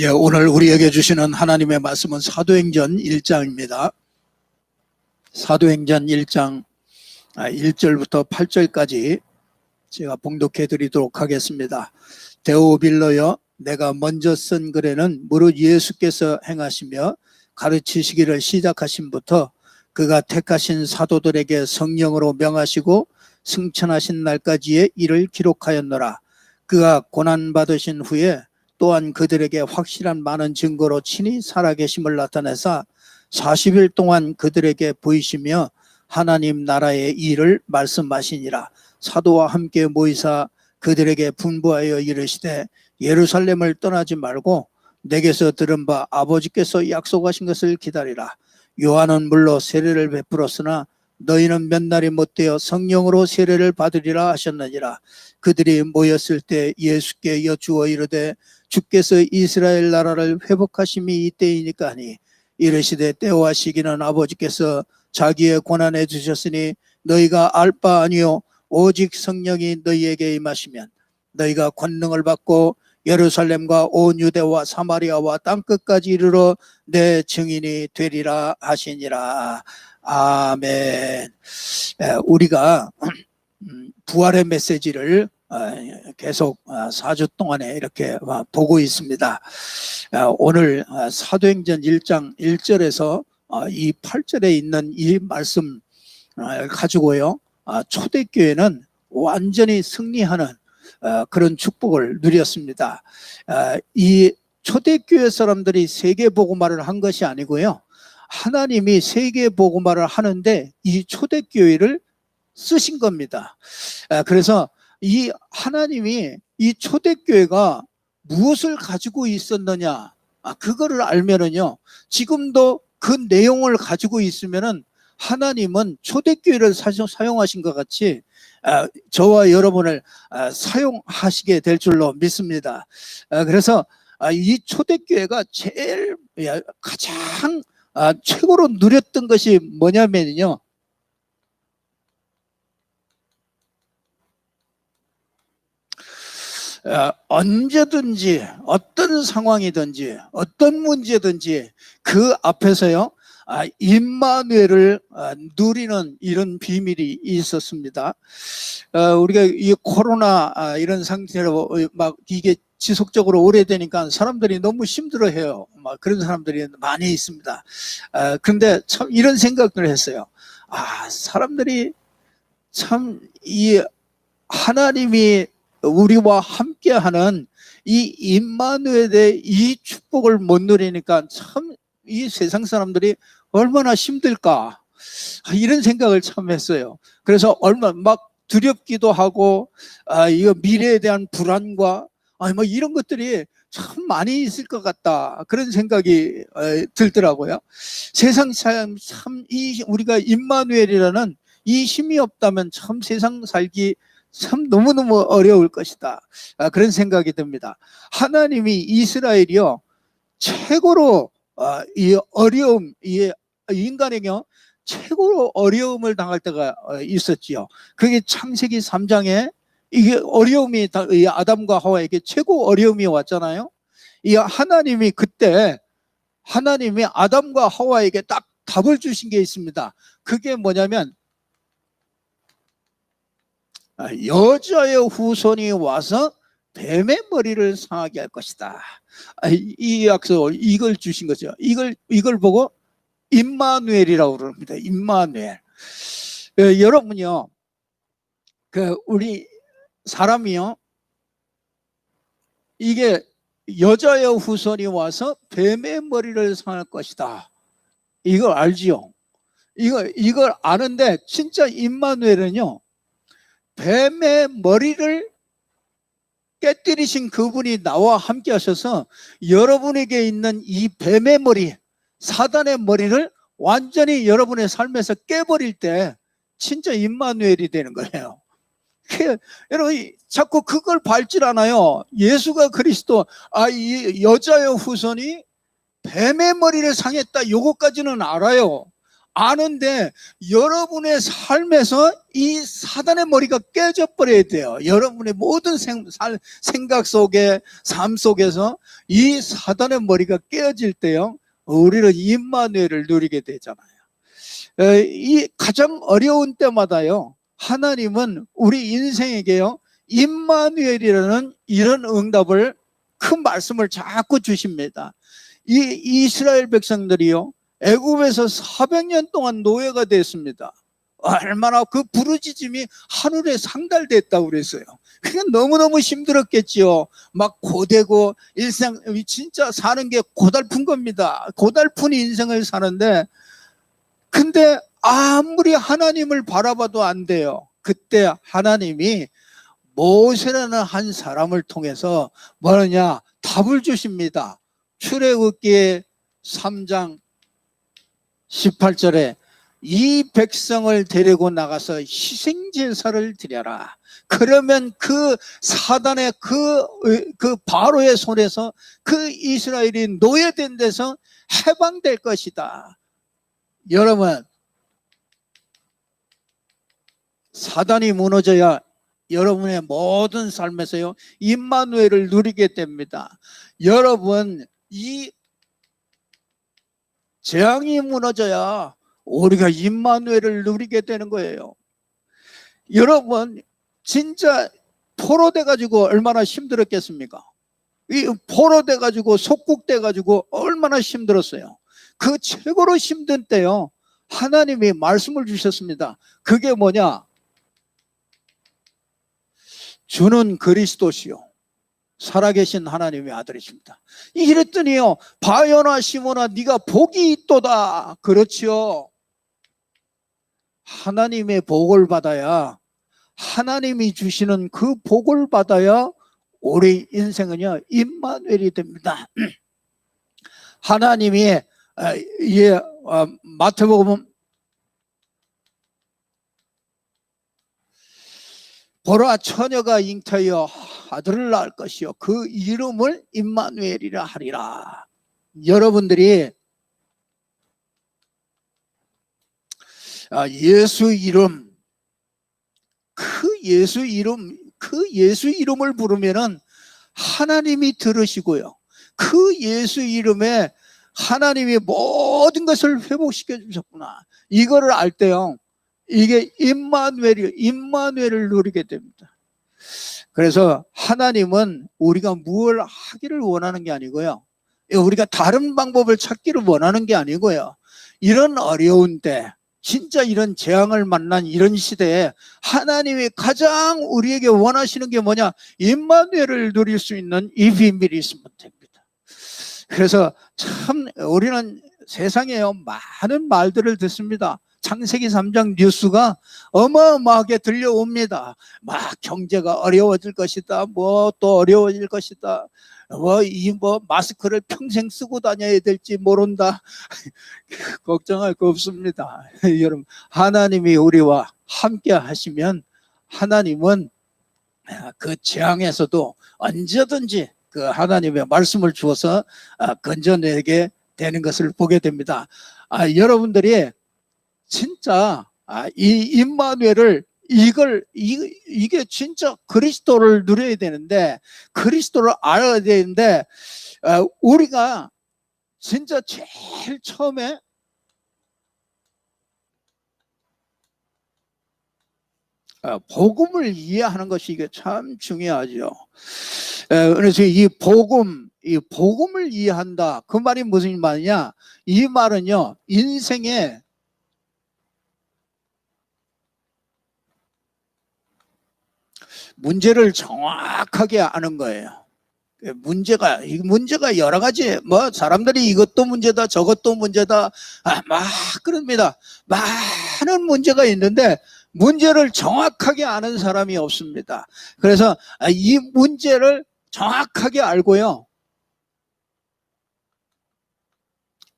예, 오늘 우리에게 주시는 하나님의 말씀은 사도행전 1장입니다. 사도행전 1장 1절부터 8절까지 제가 봉독해 드리도록 하겠습니다. 데오빌로여, 내가 먼저 쓴 글에는 무릇 예수께서 행하시며 가르치시기를 시작하신부터 그가 택하신 사도들에게 성령으로 명하시고 승천하신 날까지의 일을 기록하였노라. 그가 고난받으신 후에 또한 그들에게 확실한 많은 증거로 친히 살아계심을 나타내사 40일 동안 그들에게 보이시며 하나님 나라의 일을 말씀하시니라. 사도와 함께 모이사 그들에게 분부하여 이르시되 예루살렘을 떠나지 말고 내게서 들은 바 아버지께서 약속하신 것을 기다리라. 요한은 물로 세례를 베풀었으나 너희는 몇 날이 못되어 성령으로 세례를 받으리라 하셨느니라. 그들이 모였을 때 예수께 여쭈어 이르되 주께서 이스라엘 나라를 회복하심이 이때이니까 하니 이르시되 때와 시기는 아버지께서 자기의 권한에 주셨으니 너희가 알 바 아니요 오직 성령이 너희에게 임하시면 너희가 권능을 받고 예루살렘과 온 유대와 사마리아와 땅끝까지 이르러 내 증인이 되리라 하시니라. 아멘. 우리가 부활의 메시지를 계속 4주 동안에 이렇게 보고 있습니다. 오늘 사도행전 1장 1절에서 이 8절에 있는 이 말씀 가지고요, 초대교회는 완전히 승리하는 그런 축복을 누렸습니다. 이 초대교회 사람들이 세계복음화를 한 것이 아니고요, 하나님이 세계복음화를 하는데 이 초대교회를 쓰신 겁니다. 그래서 이 하나님이 이 초대교회가 무엇을 가지고 있었느냐, 그거를 알면은요, 지금도 그 내용을 가지고 있으면은 하나님은 초대교회를 사용하신 것 같이 저와 여러분을 사용하시게 될 줄로 믿습니다. 그래서 이 초대교회가 제일 가장 최고로 누렸던 것이 뭐냐면요, 언제든지 어떤 상황이든지 어떤 문제든지 그 앞에서요, 임마누엘을 누리는 이런 비밀이 있었습니다. 우리가 이 코로나 이런 상태로 막 이게 지속적으로 오래되니까 사람들이 너무 힘들어해요. 막 그런 사람들이 많이 있습니다. 그런데 참 이런 생각을 했어요. 사람들이 참 이 하나님이 우리와 함께하는 이 임마누엘의 이 축복을 못 누리니까 참 이 세상 사람들이 얼마나 힘들까, 이런 생각을 참 했어요. 그래서 얼마 막 두렵기도 하고, 이거 미래에 대한 불안과 뭐 이런 것들이 참 많이 있을 것 같다, 그런 생각이 들더라고요. 세상 참 우리가 임마누엘이라는 이 힘이 없다면 참 세상 살기 참 너무너무 어려울 것이다, 그런 생각이 듭니다. 하나님이 이스라엘이요, 최고로 이 어려움, 이 인간에게 최고로 어려움을 당할 때가 있었지요. 그게 창세기 3장에 이게 어려움이 이 아담과 하와에게 최고 어려움이 왔잖아요. 이 하나님이 그때 하나님이 아담과 하와에게 딱 답을 주신 게 있습니다. 그게 뭐냐면 여자의 후손이 와서 뱀의 머리를 상하게 할 것이다. 이 약속, 이걸 주신 거죠. 이걸 보고 임마누엘이라고 그럽니다. 임마누엘. 여러분요, 우리 사람이요, 이게 여자의 후손이 와서 뱀의 머리를 상할 것이다, 이걸 알지요. 이걸 아는데 진짜 임마누엘은요, 뱀의 머리를 깨뜨리신 그분이 나와 함께 하셔서 여러분에게 있는 이 뱀의 머리, 사단의 머리를 완전히 여러분의 삶에서 깨버릴 때 진짜 임마누엘이 되는 거예요. 여러분 자꾸 그걸 밟질 않아요. 예수가 그리스도, 이 여자의 후손이 뱀의 머리를 상했다, 요거까지는 알아요. 아는데 여러분의 삶에서 이 사단의 머리가 깨져 버려야 돼요. 여러분의 모든 생각 속에, 삶 속에서 이 사단의 머리가 깨어질 때요, 우리는 임마누엘을 누리게 되잖아요. 이 가장 어려운 때마다요, 하나님은 우리 인생에게요, 임마누엘이라는 이런 응답을, 큰 말씀을 자꾸 주십니다. 이 이스라엘 백성들이요, 애굽에서 400년 동안 노예가 됐습니다. 얼마나 그 부르짖음이 하늘에 상달됐다고 그랬어요. 그게 너무너무 힘들었겠지요. 막 고되고 일생, 진짜 사는 게 고달픈 겁니다. 고달픈 인생을 사는데, 근데 아무리 하나님을 바라봐도 안 돼요. 그때 하나님이 모세라는 한 사람을 통해서 뭐냐, 답을 주십니다. 출애굽기 3장 18절에 이 백성을 데리고 나가서 희생제사를 드려라. 그러면 그 사단의 그 바로의 손에서 그 이스라엘이 노예된 데서 해방될 것이다. 여러분, 사단이 무너져야 여러분의 모든 삶에서요, 임마누엘을 누리게 됩니다. 여러분, 이 재앙이 무너져야 우리가 임마누엘을 누리게 되는 거예요. 여러분, 진짜 포로돼 가지고 얼마나 힘들었겠습니까? 이 포로돼 가지고 속국돼 가지고 얼마나 힘들었어요. 그 최고로 힘든 때요, 하나님이 말씀을 주셨습니다. 그게 뭐냐? 주는 그리스도시요 살아계신 하나님의 아들이십니다. 이랬더니요, 바요나 시몬아 네가 복이 있도다. 그렇지요. 하나님의 복을 받아야, 하나님이 주시는 그 복을 받아야 우리 인생은요, 임마누엘이 됩니다. 하나님이 마태복음 보라 처녀가 잉태하여 아들을 낳을 것이요 그 이름을 임마누엘이라 하리라. 여러분들이 예수 이름, 그 예수 이름을 부르면은 하나님이 들으시고요, 그 예수 이름에 하나님이 모든 것을 회복시켜 주셨구나, 이거를 알 때요, 이게 임마누엘을 누리게 됩니다. 그래서 하나님은 우리가 무엇을 하기를 원하는 게 아니고요, 우리가 다른 방법을 찾기를 원하는 게 아니고요, 이런 어려운 때, 진짜 이런 재앙을 만난 이런 시대에 하나님이 가장 우리에게 원하시는 게 뭐냐? 임마누엘을 누릴 수 있는 이 비밀이 있으면 됩니다. 그래서 참 우리는 세상에요, 많은 말들을 듣습니다. 창세기 3장 뉴스가 어마어마하게 들려옵니다. 막 경제가 어려워질 것이다, 뭐 또 어려워질 것이다, 마스크를 평생 쓰고 다녀야 될지 모른다. 걱정할 거 없습니다. 여러분, 하나님이 우리와 함께 하시면 하나님은 그 재앙에서도 언제든지 그 하나님의 말씀을 주어서 건져내게 되는 것을 보게 됩니다. 여러분들이 진짜 이 임마누엘을 이게 진짜 그리스도를 누려야 되는데, 그리스도를 알아야 되는데, 우리가 진짜 제일 처음에 복음을 이해하는 것이 이게 참 중요하죠. 그래서 이 복음을 이해한다, 그 말이 무슨 말이냐? 이 말은요, 인생에 문제를 정확하게 아는 거예요. 문제가 여러 가지, 사람들이 이것도 문제다, 저것도 문제다, 막 그럽니다. 많은 문제가 있는데 문제를 정확하게 아는 사람이 없습니다. 그래서 이 문제를 정확하게 알고요,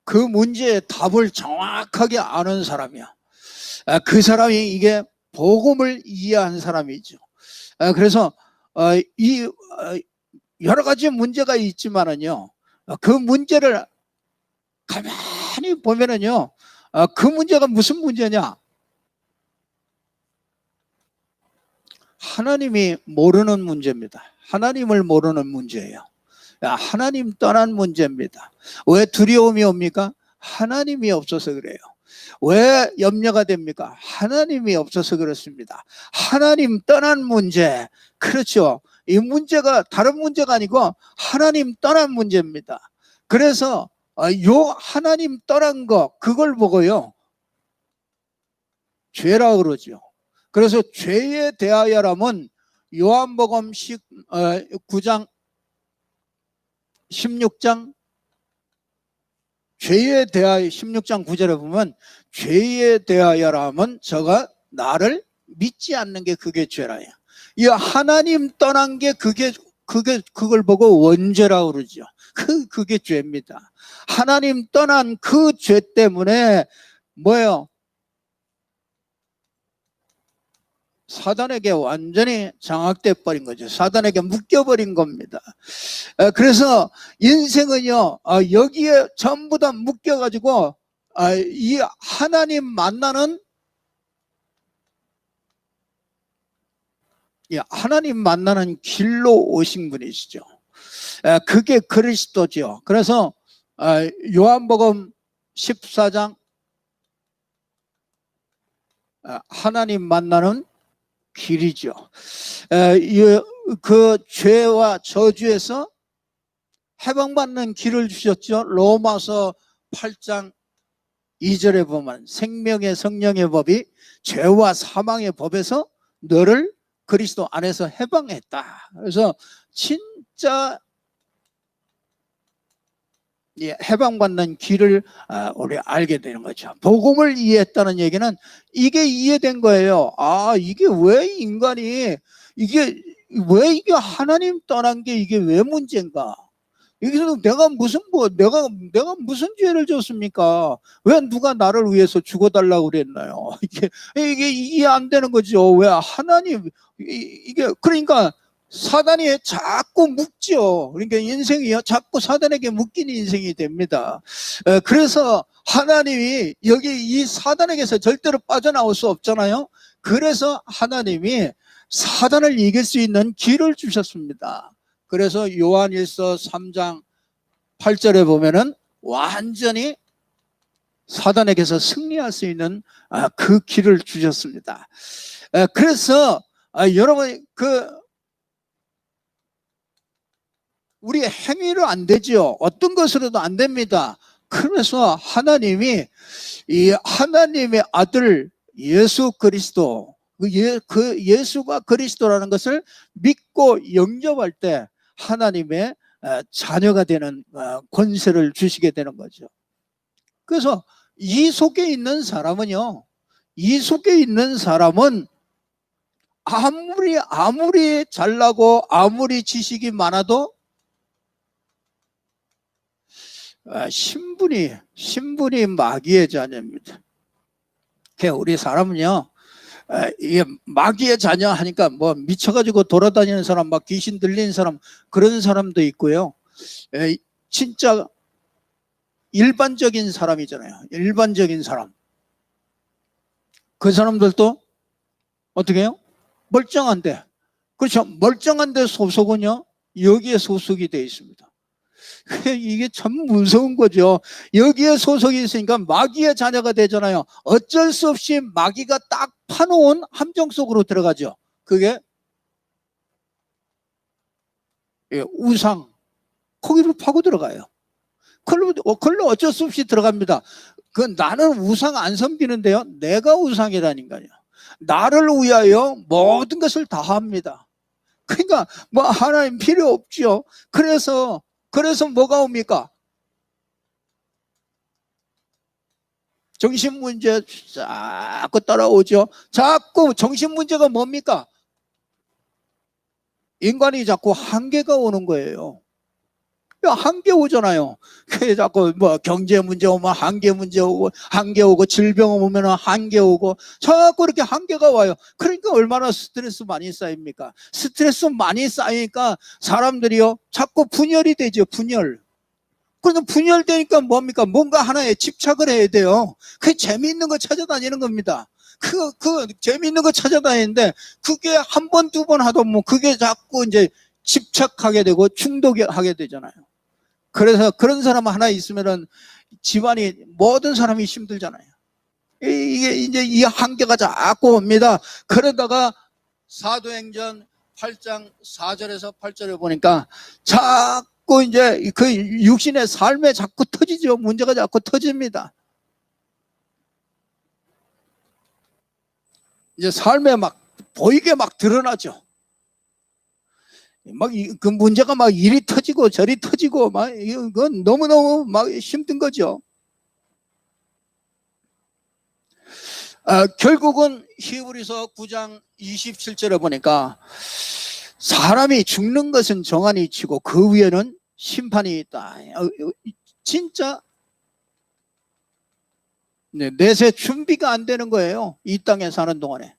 그 문제의 답을 정확하게 아는 사람이야. 그 사람이 이게 복음을 이해한 사람이죠. 그래서 여러 가지 문제가 있지만은요, 그 문제를 가만히 보면은요, 그 문제가 무슨 문제냐? 하나님이 모르는 문제입니다. 하나님을 모르는 문제예요. 하나님 떠난 문제입니다. 왜 두려움이 옵니까? 하나님이 없어서 그래요. 왜 염려가 됩니까? 하나님이 없어서 그렇습니다. 하나님 떠난 문제. 그렇죠. 이 문제가 다른 문제가 아니고 하나님 떠난 문제입니다. 그래서 요 하나님 떠난 거, 그걸 보고요, 죄라 그러죠. 그래서 죄에 대하여라면 요한복음 9장 16장 죄에 대하여 16장 9절에 보면 죄에 대하여라면 저가 나를 믿지 않는 게 그게 죄라요. 이 하나님 떠난 게 그걸 보고 원죄라고 그러죠. 그게 죄입니다. 하나님 떠난 그 죄 때문에 뭐예요? 사단에게 완전히 장악돼 버린 거죠. 사단에게 묶여버린 겁니다. 그래서 인생은요, 여기에 전부 다 묶여가지고 이 하나님 만나는, 하나님 만나는 길로 오신 분이시죠. 그게 그리스도죠. 그래서 요한복음 14장 하나님 만나는 길이죠. 그 죄와 저주에서 해방받는 길을 주셨죠. 로마서 8장 2절에 보면 생명의 성령의 법이 죄와 사망의 법에서 너를 그리스도 안에서 해방했다. 그래서 진짜 해방받는 길을 우리 알게 되는 거죠. 복음을 이해했다는 얘기는 이게 이해된 거예요. 이게 왜 인간이 왜 이게 하나님 떠난 게 이게 왜 문제인가? 여기서 내가 무슨 죄를 졌습니까? 왜 누가 나를 위해서 죽어달라고 그랬나요? 이게 이해 안 되는 거죠. 왜 하나님 그러니까 사단이 자꾸 묶죠. 그러니까 인생이요, 자꾸 사단에게 묶이는 인생이 됩니다. 그래서 하나님이 여기 이 사단에게서 절대로 빠져나올 수 없잖아요. 그래서 하나님이 사단을 이길 수 있는 길을 주셨습니다. 그래서 요한일서 3장 8절에 보면은 완전히 사단에게서 승리할 수 있는 그 길을 주셨습니다. 그래서 여러분 우리 행위로 안 되죠. 어떤 것으로도 안 됩니다. 그래서 하나님이 이 하나님의 아들 예수 그리스도, 그 예수가 그리스도라는 것을 믿고 영접할 때 하나님의 자녀가 되는 권세를 주시게 되는 거죠. 그래서 이 속에 있는 사람은요, 이 속에 있는 사람은 아무리 잘나고 아무리 지식이 많아도 신분이 마귀의 자녀입니다. 우리 사람은요, 이게 마귀의 자녀 하니까 뭐 미쳐가지고 돌아다니는 사람, 막 귀신 들리는 사람, 그런 사람도 있고요. 진짜 일반적인 사람이잖아요. 일반적인 사람. 그 사람들도 어떻게 해요? 멀쩡한데. 그렇죠. 멀쩡한데 소속은요, 여기에 소속이 되어 있습니다. 이게 참 무서운 거죠. 여기에 소속이 있으니까 마귀의 자녀가 되잖아요. 어쩔 수 없이 마귀가 딱 파놓은 함정 속으로 들어가죠. 그게 우상, 거기로 파고 들어가요. 그걸로 어쩔 수 없이 들어갑니다. 나는 우상 안 섬기는데요, 내가 우상이라니까요. 나를 위하여 모든 것을 다 합니다. 그러니까 뭐 하나님 필요 없죠. 그래서 뭐가 옵니까? 정신문제 자꾸 따라오죠. 자꾸 정신문제가 뭡니까? 인간이 자꾸 한계가 오는 거예요. 한계 오잖아요. 자꾸 뭐 경제 문제 오면 한계 문제 오고, 한계 오고, 질병 오면 한계 오고, 자꾸 이렇게 한계가 와요. 그러니까 얼마나 스트레스 많이 쌓입니까? 스트레스 많이 쌓이니까 사람들이요, 자꾸 분열이 되죠. 분열. 그래서 분열되니까 뭡니까? 뭔가 하나에 집착을 해야 돼요. 그게 재미있는 거 찾아다니는 겁니다. 그 재미있는 거 찾아다니는데 그게 한 번, 두 번 하다 뭐 그게 자꾸 이제 집착하게 되고 중독하게 되잖아요. 그래서 그런 사람 하나 있으면은 집안이 모든 사람이 힘들잖아요. 이게 이제 이 한계가 자꾸 옵니다. 그러다가 사도행전 8장 4절에서 8절에 보니까 자꾸 이제 그 육신의 삶에 자꾸 터지죠. 문제가 자꾸 터집니다. 이제 삶에 막 보이게 막 드러나죠. 막 그 문제가 막 이리 터지고 저리 터지고 막 이건 너무너무 막 힘든 거죠. 결국은 히브리서 9장 27절에 보니까 사람이 죽는 것은 정한이 치고 그 위에는 심판이 있다. 진짜 내세 준비가 안 되는 거예요. 이 땅에 사는 동안에.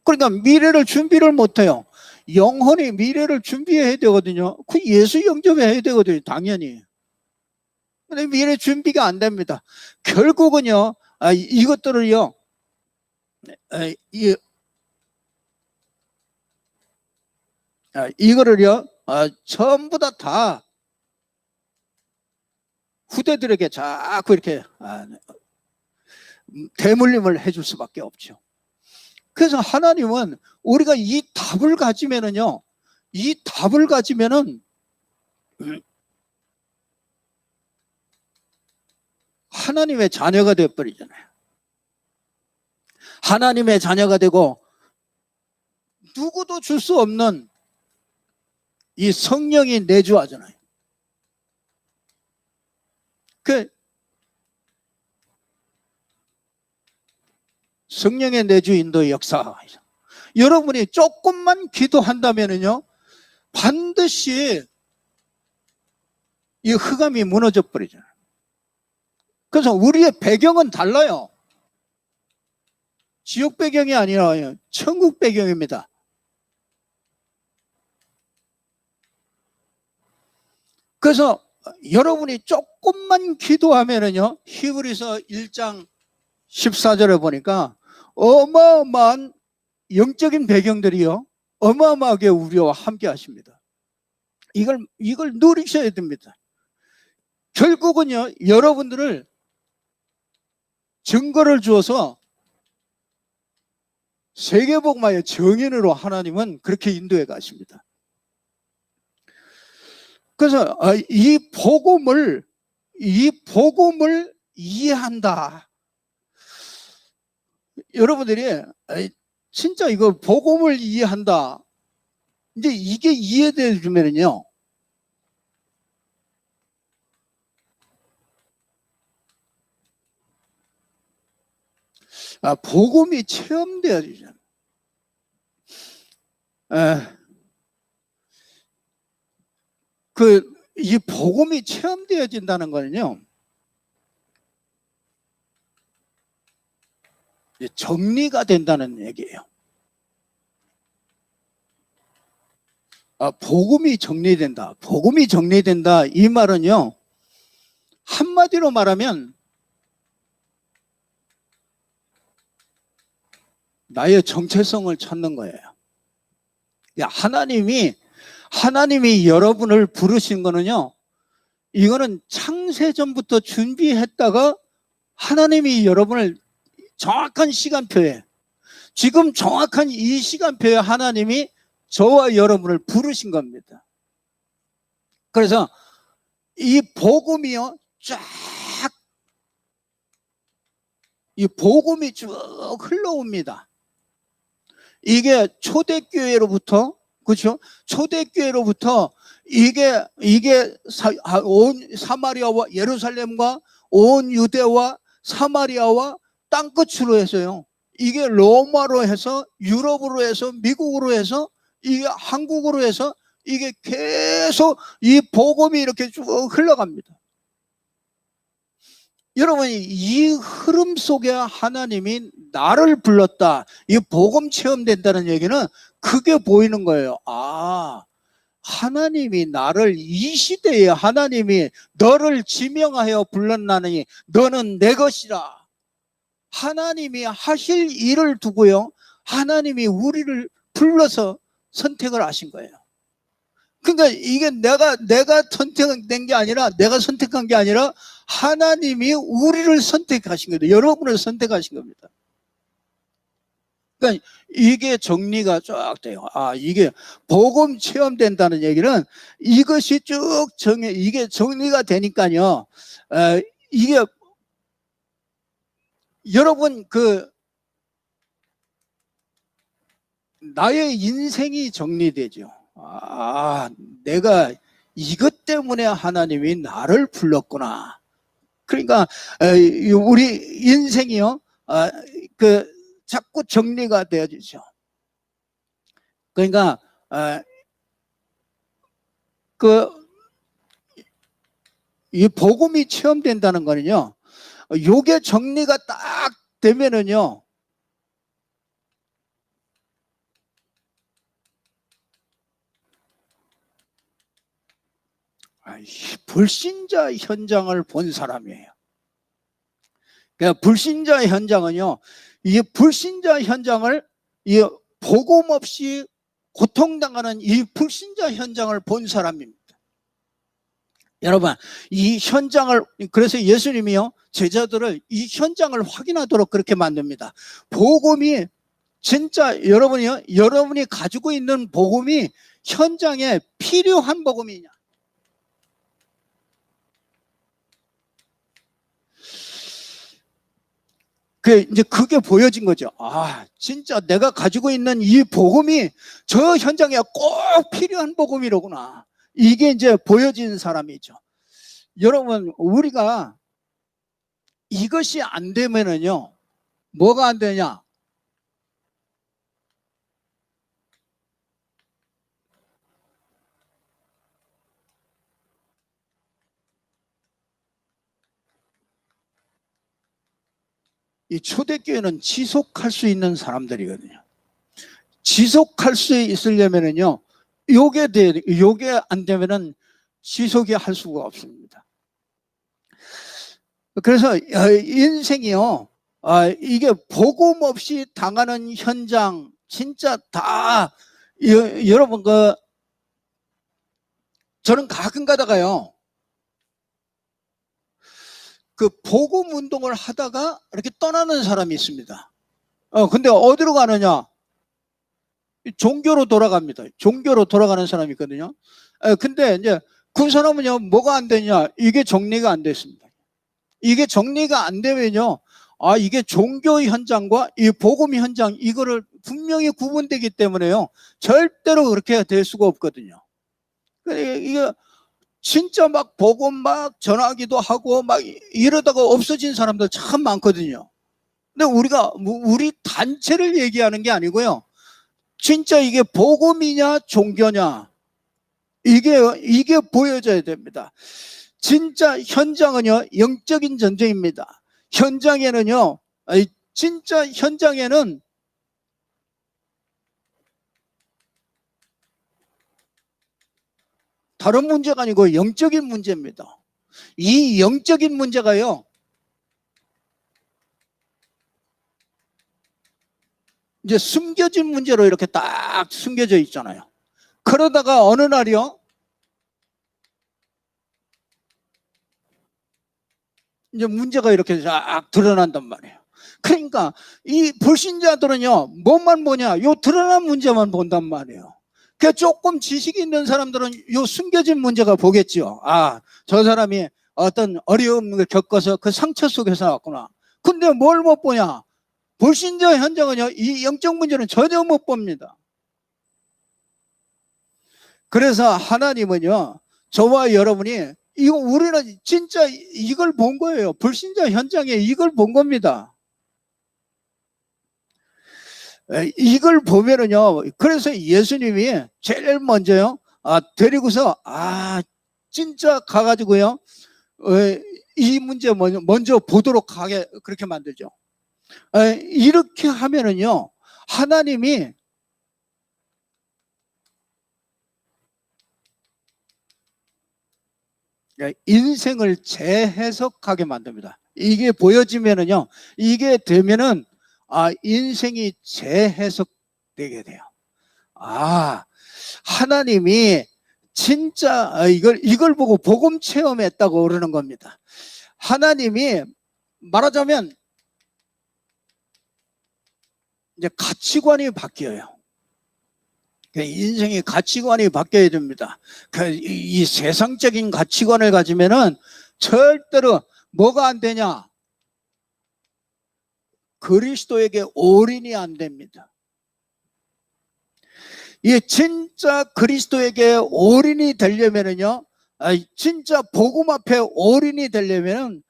그러니까 미래를 준비를 못해요. 영혼이 미래를 준비해야 되거든요. 그 예수 영접해야 되거든요. 당연히. 근데 미래 준비가 안 됩니다. 결국은요. 이것들을요. 이거를요. 전부 다 후대들에게 자꾸 이렇게 대물림을 해줄 수밖에 없죠. 그래서 하나님은 우리가 이 답을 가지면은요, 이 답을 가지면은 하나님의 자녀가 되어버리잖아요. 하나님의 자녀가 되고 누구도 줄 수 없는 이 성령이 내주하잖아요. 그 성령의 내주 인도의 역사. 여러분이 조금만 기도한다면은요, 반드시 이 흑암이 무너져 버리잖아요. 그래서 우리의 배경은 달라요. 지옥 배경이 아니라 천국 배경입니다. 그래서 여러분이 조금만 기도하면은요, 히브리서 1장 14절에 보니까 어마어마한 영적인 배경들이요, 어마어마하게 우리와 함께 하십니다. 이걸 누리셔야 됩니다. 결국은요, 여러분들을 증거를 주어서 세계복음화의 정인으로 하나님은 그렇게 인도해 가십니다. 그래서 이 복음을 이해한다. 여러분들이 진짜 이거 복음을 이해한다. 이제 이게 이해되면은요, 복음이 체험돼야 되잖아요. 이 복음이 체험되어진다는 거는요, 정리가 된다는 얘기예요. 복음이 정리된다. 복음이 정리된다. 이 말은요, 한마디로 말하면 나의 정체성을 찾는 거예요. 하나님이 여러분을 부르신 거는요, 이거는 창세전부터 준비했다가 하나님이 여러분을 정확한 시간표에, 지금 정확한 이 시간표에 하나님이 저와 여러분을 부르신 겁니다. 그래서 이 복음이요, 이 복음이 쭉 흘러옵니다. 이게 초대교회로부터, 그렇죠? 초대교회로부터 이게 온 사마리아와 예루살렘과 온 유대와 사마리아와 땅끝으로 해서요, 이게 로마로 해서 유럽으로 해서 미국으로 해서 이게 한국으로 해서 이게 계속 이 복음이 이렇게 쭉 흘러갑니다. 여러분이 이 흐름 속에 하나님이 나를 불렀다, 이 복음 체험된다는 얘기는 그게 보이는 거예요. 하나님이 나를 이 시대에 하나님이 너를 지명하여 불렀나니 너는 내 것이라. 하나님이 하실 일을 두고요, 하나님이 우리를 불러서 선택을 하신 거예요. 그러니까 이게 내가 선택된 게 아니라, 내가 선택한 게 아니라 하나님이 우리를 선택하신 겁니다. 여러분을 선택하신 겁니다. 그러니까 이게 정리가 쫙 돼요. 이게 복음 체험된다는 얘기는 이것이 쭉 이게 정리가 되니까요. 이게 여러분 나의 인생이 정리되죠. 내가 이것 때문에 하나님이 나를 불렀구나. 그러니까 우리 인생이요, 자꾸 정리가 되어지죠. 그러니까 이 복음이 체험된다는 거는요, 요게 정리가 딱 되면은요, 불신자 현장을 본 사람이에요. 그러니까 불신자 현장은요, 이 불신자 현장을, 이 복음 없이 고통당하는 이 불신자 현장을 본 사람입니다. 여러분, 이 현장을, 그래서 예수님이요, 제자들을 이 현장을 확인하도록 그렇게 만듭니다. 복음이 진짜 여러분이 가지고 있는 복음이 현장에 필요한 복음이냐. 이제 그게 보여진 거죠. 진짜 내가 가지고 있는 이 복음이 저 현장에 꼭 필요한 복음이로구나. 이게 이제 보여진 사람이죠. 여러분, 우리가 이것이 안 되면은요, 뭐가 안 되냐? 이 초대교회는 지속할 수 있는 사람들이거든요. 지속할 수 있으려면은요, 요게 안 되면은 지속이 할 수가 없습니다. 그래서 인생이요, 이게 복음 없이 당하는 현장, 진짜 다, 여러분, 저는 가끔 가다가요, 복음 운동을 하다가 이렇게 떠나는 사람이 있습니다. 근데 어디로 가느냐? 종교로 돌아갑니다. 종교로 돌아가는 사람이 있거든요. 근데 이제 그 사람은요, 뭐가 안 되냐? 이게 정리가 안 됐습니다. 이게 정리가 안 되면요, 이게 종교 현장과 이 복음 현장, 이거를 분명히 구분되기 때문에요, 절대로 그렇게 될 수가 없거든요. 이게 진짜 막 복음 막 전하기도 하고 막 이러다가 없어진 사람들 참 많거든요. 근데 우리 단체를 얘기하는 게 아니고요, 진짜 이게 복음이냐 종교냐, 이게 보여져야 됩니다. 진짜 현장은요, 영적인 전쟁입니다. 현장에는요, 진짜 현장에는 다른 문제가 아니고 영적인 문제입니다. 이 영적인 문제가요, 이제 숨겨진 문제로 이렇게 딱 숨겨져 있잖아요. 그러다가 어느 날이요, 이제 문제가 이렇게 쫙 드러난단 말이에요. 그러니까 이 불신자들은요, 뭐만 보냐? 요 드러난 문제만 본단 말이에요. 그 조금 지식이 있는 사람들은 요 숨겨진 문제가 보겠죠. 저 사람이 어떤 어려움을 겪어서 그 상처 속에서 왔구나. 근데 뭘 못 보냐? 불신자 현장은요, 이 영적 문제는 전혀 못 봅니다. 그래서 하나님은요, 저와 여러분이 우리는 진짜 이걸 본 거예요. 불신자 현장에 이걸 본 겁니다. 이걸 보면은요, 그래서 예수님이 제일 먼저요, 데리고서 진짜 가가지고요, 이 문제 먼저 보도록 하게 그렇게 만들죠. 이렇게 하면은요, 하나님이 인생을 재해석하게 만듭니다. 이게 보여지면은요, 이게 되면은, 인생이 재해석되게 돼요. 하나님이 진짜 이걸 보고 복음 체험했다고 그러는 겁니다. 하나님이 말하자면 이제 가치관이 바뀌어요. 인생의 가치관이 바뀌어야 됩니다. 이 세상적인 가치관을 가지면은 절대로 뭐가 안 되냐? 그리스도에게 올인이 안 됩니다. 이 진짜 그리스도에게 올인이 되려면은요, 진짜 복음 앞에 올인이 되려면은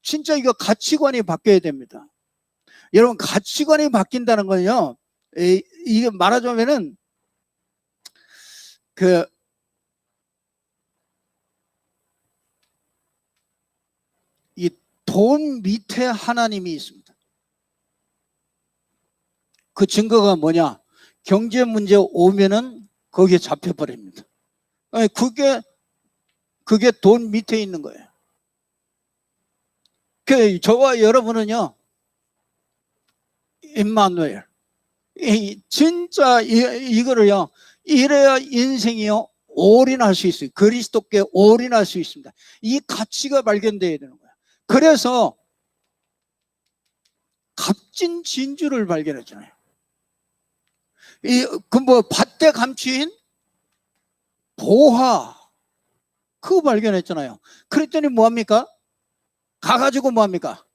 진짜 이거 가치관이 바뀌어야 됩니다. 여러분, 가치관이 바뀐다는 건요, 이게 말하자면은 이 돈 밑에 하나님이 있습니다. 그 증거가 뭐냐? 경제 문제 오면은 거기에 잡혀버립니다. 그게 돈 밑에 있는 거예요. 저와 여러분은요, 임마누엘, 진짜 이거를요, 이래야 인생이요 올인할 수 있어요. 그리스도께 올인할 수 있습니다. 이 가치가 발견되어야 되는 거예요. 그래서 값진 진주를 발견했잖아요. 밭대 감추인 보화, 그거 발견했잖아요. 그랬더니 뭐합니까? 가가지고 뭐합니까?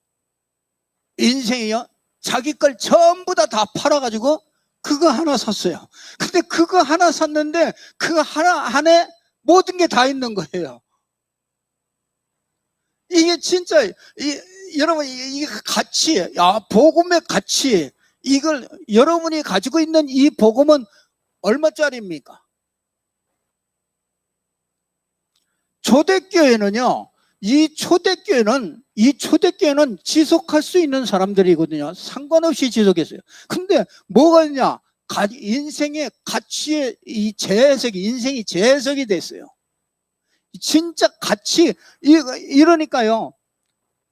인생이요 자기 걸 전부 다 팔아가지고 그거 하나 샀어요. 근데 그거 하나 샀는데 그 하나 안에 모든 게 다 있는 거예요. 이게 진짜 여러분 이 가치, 복음의 가치, 이걸 여러분이 가지고 있는 이 복음은 얼마짜리입니까? 초대교회는요, 이 초대교회는 지속할 수 있는 사람들이거든요. 상관없이 지속했어요. 근데 뭐가 있냐? 인생의 가치의 이 재해석이, 인생이 재해석이 됐어요. 진짜 가치, 이러니까요,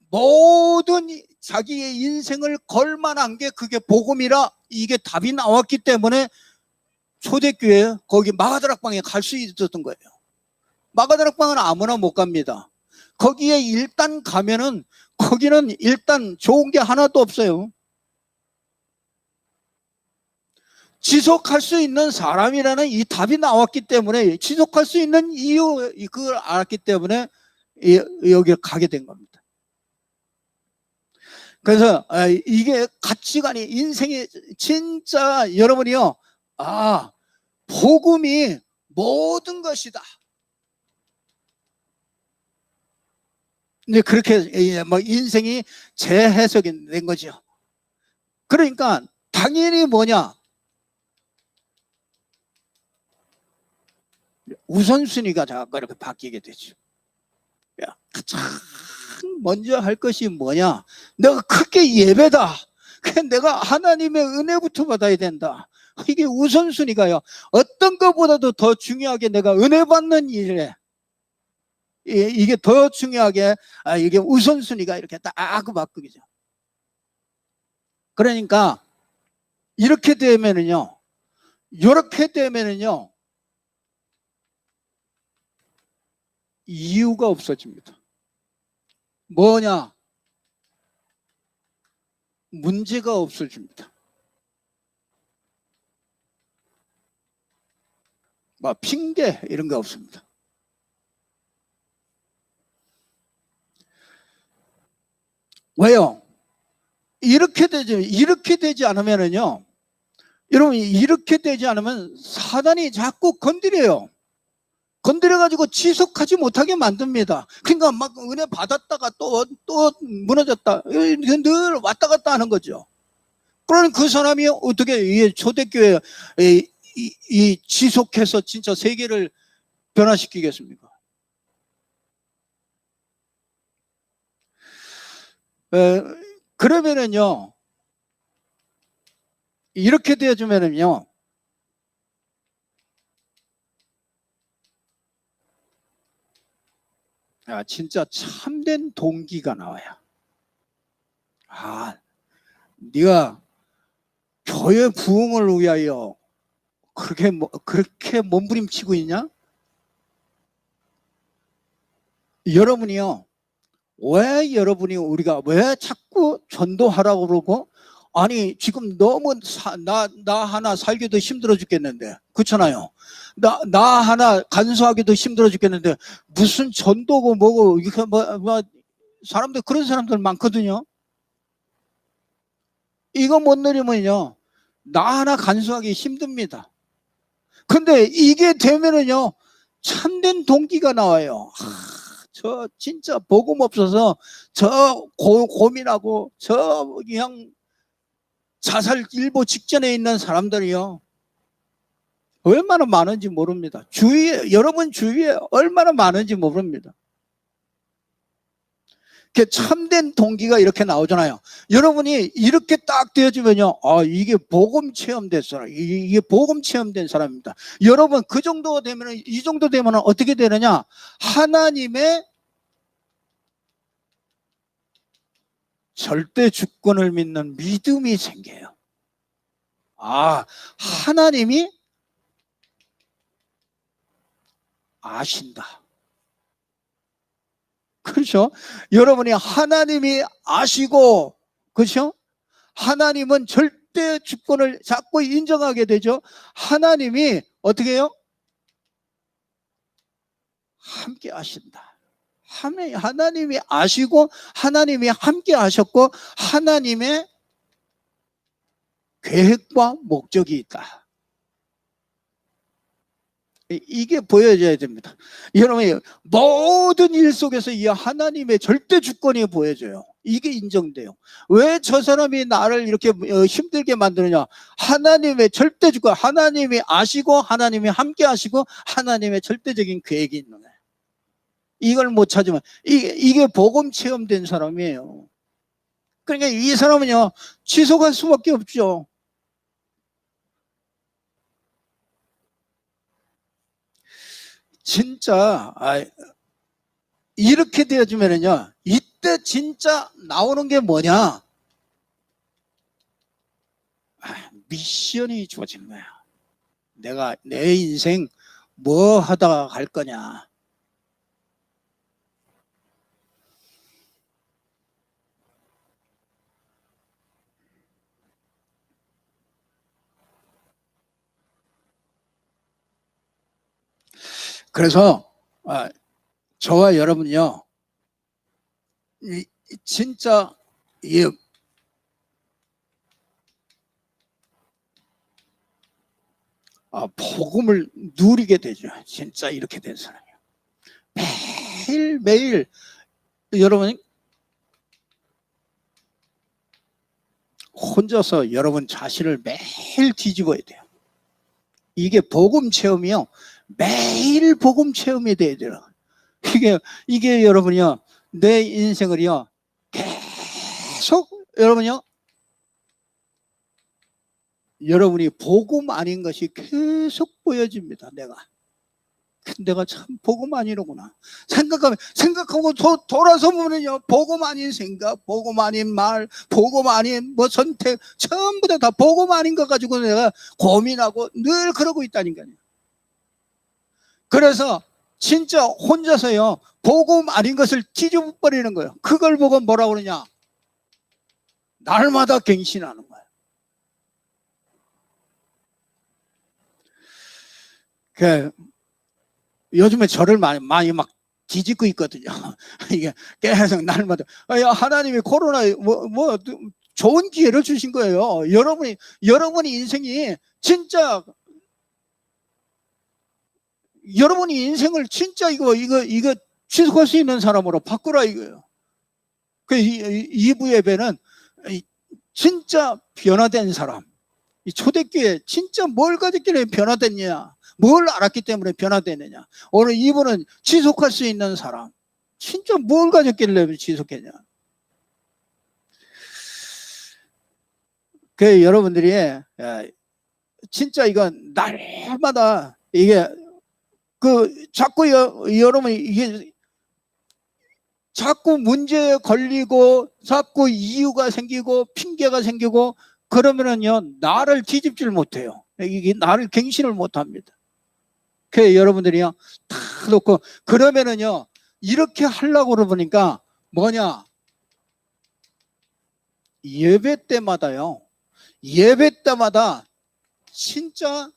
모든 자기의 인생을 걸만한 게 그게 복음이라 이게 답이 나왔기 때문에 초대교회 거기 마가다락방에 갈 수 있었던 거예요. 마가다락방은 아무나 못 갑니다. 거기에 일단 가면은 거기는 일단 좋은 게 하나도 없어요. 지속할 수 있는 사람이라는 이 답이 나왔기 때문에, 지속할 수 있는 이유, 그걸 알았기 때문에 여기를 가게 된 겁니다. 그래서 이게 가치관이, 인생이 진짜 여러분이요, 복음이 모든 것이다. 근데 그렇게 인생이 재해석이 된 거죠. 그러니까 당연히 뭐냐? 우선순위가 자꾸 이렇게 바뀌게 되죠. 가장 먼저 할 것이 뭐냐? 내가 크게 예배다. 내가 하나님의 은혜부터 받아야 된다. 이게 우선순위가요. 어떤 것보다도 더 중요하게 내가 은혜 받는 일에, 이게 더 중요하게, 이게 우선순위가 이렇게 딱 바뀌죠. 그러니까 이렇게 되면은요, 이유가 없어집니다. 뭐냐? 문제가 없어집니다. 핑계 이런 거 없습니다. 왜요? 이렇게 되지 않으면은요, 여러분, 이렇게 되지 않으면 사단이 자꾸 건드려요. 건드려가지고 지속하지 못하게 만듭니다. 그러니까 막 은혜 받았다가 또 무너졌다. 늘 왔다 갔다 하는 거죠. 그러니 그 사람이 어떻게 초대교회 지속해서 진짜 세계를 변화시키겠습니까? 그러면은요, 이렇게 되어주면은요, 진짜 참된 동기가 나와요. 네가 교회 부흥을 위하여 그렇게 몸부림치고 있냐? 여러분이요, 우리가 왜 자꾸 전도하라고 그러고, 아니, 지금 너무 나 하나 살기도 힘들어 죽겠는데, 그렇잖아요. 나 하나 간수하기도 힘들어 죽겠는데, 무슨 전도고 뭐고, 이렇게 사람들, 그런 사람들 많거든요. 이거 못 누리면요, 나 하나 간수하기 힘듭니다. 근데 이게 되면은요, 참된 동기가 나와요. 저 진짜 복음 없어서 저 고민하고 저 그냥 자살 일보 직전에 있는 사람들이요, 얼마나 많은지 모릅니다. 여러분 주위에 얼마나 많은지 모릅니다. 참된 동기가 이렇게 나오잖아요. 여러분이 이렇게 딱 되어지면요, 이게 복음 체험된 사람, 이게 복음 체험된 사람입니다. 여러분 그 정도 되면, 이 정도 되면 어떻게 되느냐? 하나님의 절대 주권을 믿는 믿음이 생겨요. 하나님이 아신다. 그렇죠? 여러분이 하나님이 아시고, 그렇죠? 하나님은 절대 주권을 자꾸 인정하게 되죠. 하나님이 어떻게 해요? 함께 하신다. 하나님이 아시고, 하나님이 함께 하셨고, 하나님의 계획과 목적이 있다. 이게 보여져야 됩니다. 여러분, 모든 일 속에서 이 하나님의 절대 주권이 보여져요. 이게 인정돼요. 왜 저 사람이 나를 이렇게 힘들게 만드느냐? 하나님의 절대 주권, 하나님이 아시고, 하나님이 함께 하시고, 하나님의 절대적인 계획이 있는 거예요. 이걸 못 찾으면, 이게 복음 체험된 사람이에요. 그러니까 이 사람은요, 지속할 수밖에 없죠. 진짜 이렇게 되어지면은요, 이때 진짜 나오는 게 뭐냐? 미션이 주어지는 거야. 내가 내 인생 뭐 하다가 갈 거냐? 그래서 저와 여러분요, 진짜 복음을 누리게 되죠. 진짜 이렇게 된 사람이요. 매일매일 여러분 혼자서 여러분 자신을 매일 뒤집어야 돼요. 이게 복음 체험이요, 매일 복음 체험이 돼야 돼요. 이게 여러분이요, 내 인생을요, 계속 여러분이요, 여러분이 복음 아닌 것이 계속 보여집니다. 내가 참 복음 아니로구나. 생각하고 돌아서 보면요, 복음 아닌 생각, 복음 아닌 말, 복음 아닌 선택, 전부 다 복음 아닌 것 가지고 내가 고민하고 늘 그러고 있다니까요. 그래서 진짜 혼자서요, 복음 아닌 것을 뒤집어 버리는 거예요. 그걸 보고 뭐라 그러냐? 날마다 갱신하는 거예요. 요즘에 저를 많이 막 뒤집고 있거든요. 이게 계속 날마다 하나님이 코로나 좋은 기회를 주신 거예요. 여러분이 인생이 진짜, 여러분이 인생을 진짜 이거 지속할 수 있는 사람으로 바꾸라 이거예요. 그 2부 예배는 진짜 변화된 사람, 이 초대교회 진짜 뭘 가졌길래 변화됐냐, 뭘 알았기 때문에 변화되느냐. 오늘 2부는 지속할 수 있는 사람, 진짜 뭘 가졌길래 지속했냐. 그 여러분들이 진짜 이건 날마다 이게 자꾸 여러분이 이게 자꾸 문제에 걸리고 자꾸 이유가 생기고 핑계가 생기고 그러면은요 나를 뒤집질 못해요. 이게 나를 갱신을 못합니다. 그 여러분들이요 다 놓고 그러면은요 이렇게 하려고 그러보니까 뭐냐 예배 때마다요 예배 때마다 진짜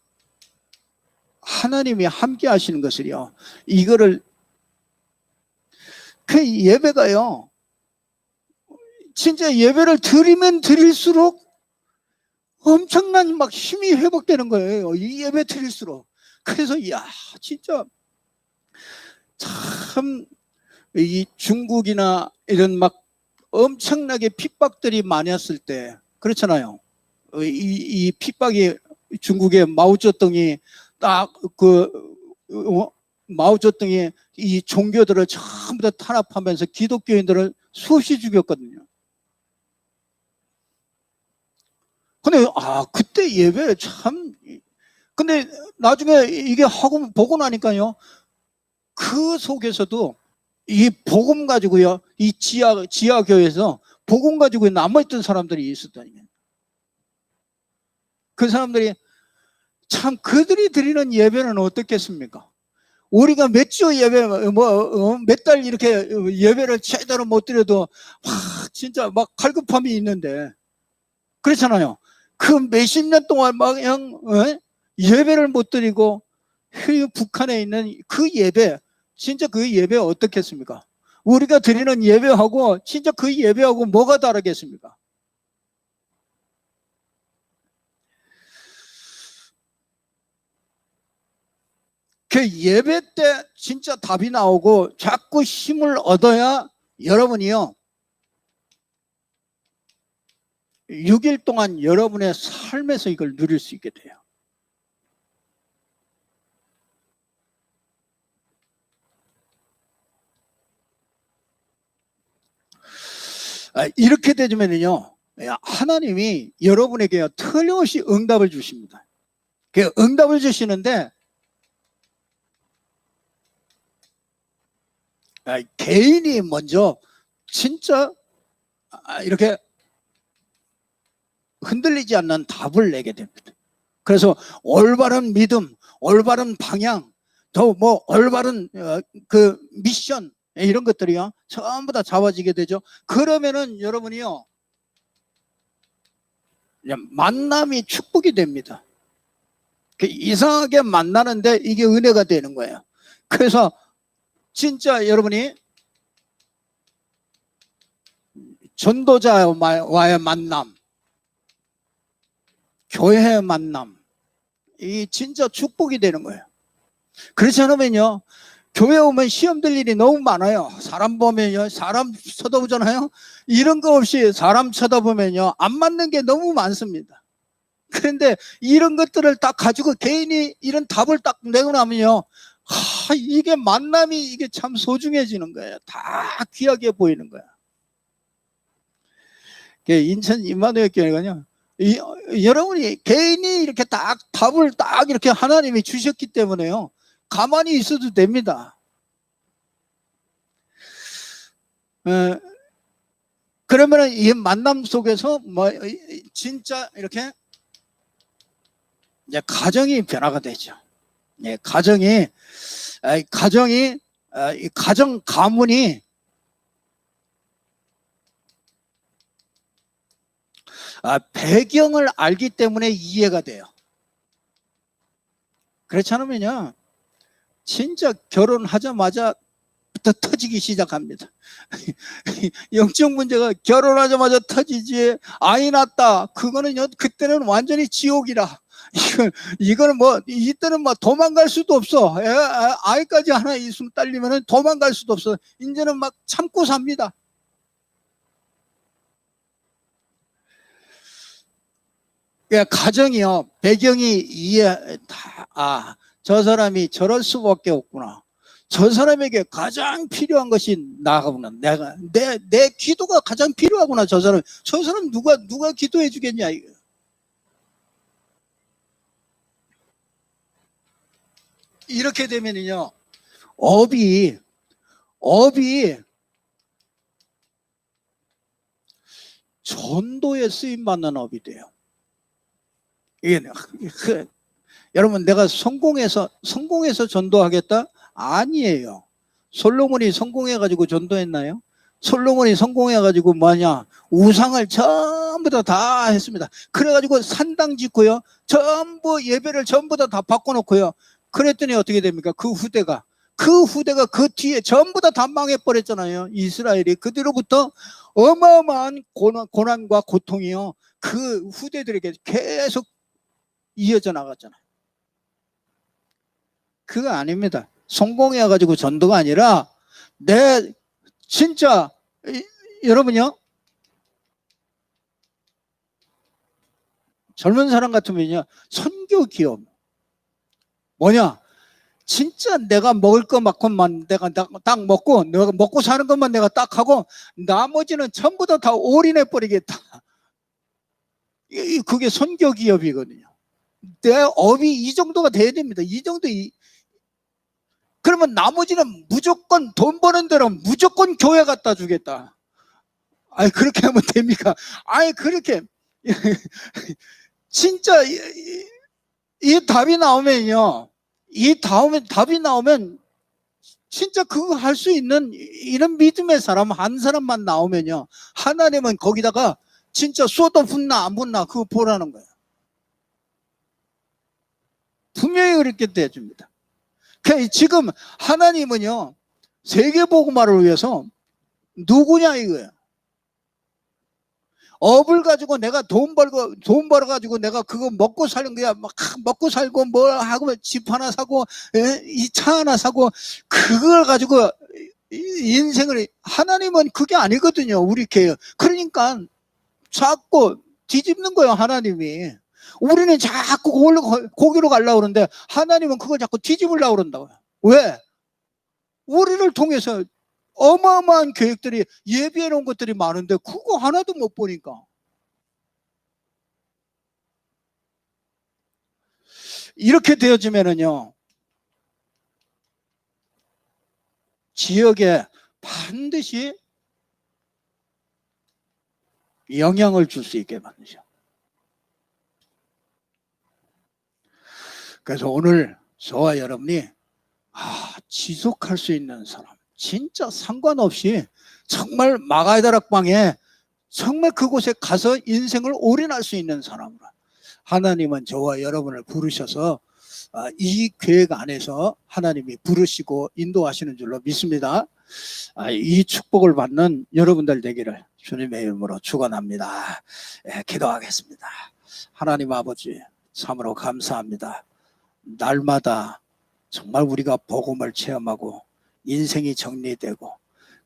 하나님이 함께 하시는 것을요 이거를 그 예배가요 진짜 예배를 드리면 드릴수록 엄청난 막 힘이 회복되는 거예요. 이 예배 드릴수록. 그래서 야 진짜 참 이 중국이나 이런 막 엄청나게 핍박들이 많았을 때 그렇잖아요. 이 핍박이 중국의 마오쩌둥이 딱 마오쩌둥이 이 종교들을 전부 다 탄압하면서 기독교인들을 수없이 죽였거든요. 근데 그때 예배 참 근데 나중에 이게 하고 보고 나니까요 그 속에서도 이 복음 가지고요 이 지하교회에서 복음 가지고 남아있던 사람들이 있었다니까요. 그 사람들이 참 그들이 드리는 예배는 어떻겠습니까? 우리가 몇 주 예배 몇 달 이렇게 예배를 제대로 못 드려도 진짜 막 갈급함이 있는데 그렇잖아요. 그 몇십 년 동안 막 그냥 예배를 못 드리고 북한에 있는 그 예배 진짜 그 예배 어떻겠습니까? 우리가 드리는 예배하고 진짜 그 예배하고 뭐가 다르겠습니까? 그 예배 때 진짜 답이 나오고 자꾸 힘을 얻어야 여러분이요 6일 동안 여러분의 삶에서 이걸 누릴 수 있게 돼요. 이렇게 되면요 하나님이 여러분에게 틀림없이 응답을 주십니다. 그 응답을 주시는데 개인이 먼저 진짜 이렇게 흔들리지 않는 답을 내게 됩니다. 그래서 올바른 믿음, 올바른 방향, 또 뭐 올바른 그 미션 이런 것들이요 전부 다 잡아지게 되죠. 그러면은 여러분이요 만남이 축복이 됩니다. 이상하게 만나는데 이게 은혜가 되는 거예요. 그래서 진짜 여러분이 전도자와의 만남, 교회의 만남, 이 진짜 축복이 되는 거예요. 그렇지 않으면요 교회 오면 시험 들 일이 너무 많아요. 사람 보면요 사람 쳐다보잖아요. 이런 거 없이 사람 쳐다보면요 안 맞는 게 너무 많습니다. 그런데 이런 것들을 딱 가지고 개인이 이런 답을 딱 내고 나면요 이게 만남이 이게 참 소중해지는 거예요. 다 귀하게 보이는 거야. 인천 임마누엘 교회가요 여러분이 개인이 이렇게 딱 답을 딱 이렇게 하나님이 주셨기 때문에요 가만히 있어도 됩니다. 그러면은 이 만남 속에서 뭐 진짜 이렇게 이제 가정이 변화가 되죠. 예, 가정 가문이 배경을 알기 때문에 이해가 돼요. 그렇지 않으면요 진짜 결혼하자마자 부터 터지기 시작합니다. 영적 문제가 결혼하자마자 터지지 아이 낳았다 그거는요 그때는 완전히 지옥이라 이거는 뭐 이때는 뭐 도망갈 수도 없어. 아이까지 하나 있으면 딸리면은 도망갈 수도 없어. 이제는 막 참고 삽니다. 가정이요 배경이 이해 저 사람이 저럴 수밖에 없구나. 저 사람에게 가장 필요한 것이 나구나. 내 기도가 가장 필요하구나. 저 사람 누가 기도해 주겠냐 이거. 이렇게 되면요 업이 전도에 쓰임받는 업이 돼요. 이게 여러분, 내가 성공해서 전도하겠다? 아니에요. 솔로몬이 성공해가지고 전도했나요? 솔로몬이 성공해가지고 뭐냐, 우상을 전부 다 했습니다. 그래가지고 산당 짓고요, 전부 예배를 전부 다 바꿔놓고요. 그랬더니 어떻게 됩니까? 그 후대가 그 뒤에 전부 다 망해버렸잖아요. 이스라엘이. 그 뒤로부터 어마어마한 고난과 고통이요, 그 후대들에게 계속 이어져 나갔잖아요. 그거 아닙니다. 성공해가지고 전도가 아니라, 진짜, 여러분요, 젊은 사람 같으면요, 선교 기업. 뭐냐? 진짜 내가 먹을 것만큼만 내가 딱 먹고, 내가 먹고 사는 것만 내가 딱 하고, 나머지는 전부 다 올인해 버리겠다. 그게 선교 기업이거든요. 내 업이 이 정도가 돼야 됩니다. 이 정도. 그러면 나머지는 무조건 돈 버는 대로 무조건 교회 갖다 주겠다. 아니, 그렇게 하면 됩니까? 아니, 그렇게. 진짜, 이 답이 나오면요. 답이 나오면, 진짜 그거 할 수 있는 이런 믿음의 사람 한 사람만 나오면요, 하나님은 거기다가 진짜 쏟아 붓나 안 붓나 그거 보라는 거예요. 분명히 그렇게 돼줍니다. 지금 하나님은요, 세계복음화를 위해서 누구냐 이거예요. 업을 가지고 내가 돈 벌어가지고 내가 그거 먹고 사는 거야. 막 먹고 살고 뭐 하고 집 하나 사고, 이 차 하나 사고, 그걸 가지고 인생을, 하나님은 그게 아니거든요. 우리 교회. 그러니까 자꾸 뒤집는 거예요, 하나님이. 우리는 자꾸 거기로 가려고 그러는데 하나님은 그걸 자꾸 뒤집으려고 그런다고요. 왜? 우리를 통해서 어마어마한 계획들이, 예비해 놓은 것들이 많은데 그거 하나도 못 보니까. 이렇게 되어지면은요, 지역에 반드시 영향을 줄 수 있게 만드죠. 그래서 오늘 저와 여러분이 지속할 수 있는 사람, 진짜 상관없이 정말 마가다락방에 정말 그곳에 가서 인생을 올인할 수 있는 사람으로 하나님은 저와 여러분을 부르셔서 이 계획 안에서 하나님이 부르시고 인도하시는 줄로 믿습니다. 이 축복을 받는 여러분들 되기를 주님의 이름으로 축원합니다. 기도하겠습니다. 하나님 아버지, 참으로 감사합니다. 날마다 정말 우리가 복음을 체험하고 인생이 정리되고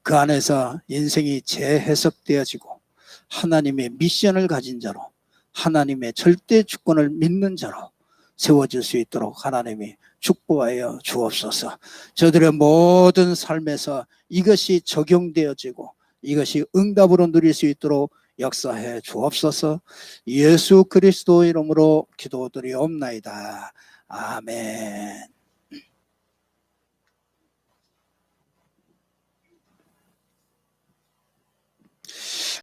그 안에서 인생이 재해석되어지고 하나님의 미션을 가진 자로, 하나님의 절대 주권을 믿는 자로 세워질 수 있도록 하나님이 축복하여 주옵소서. 저들의 모든 삶에서 이것이 적용되어지고 이것이 응답으로 누릴 수 있도록 역사해 주옵소서. 예수 그리스도 이름으로 기도드리옵나이다. 아멘.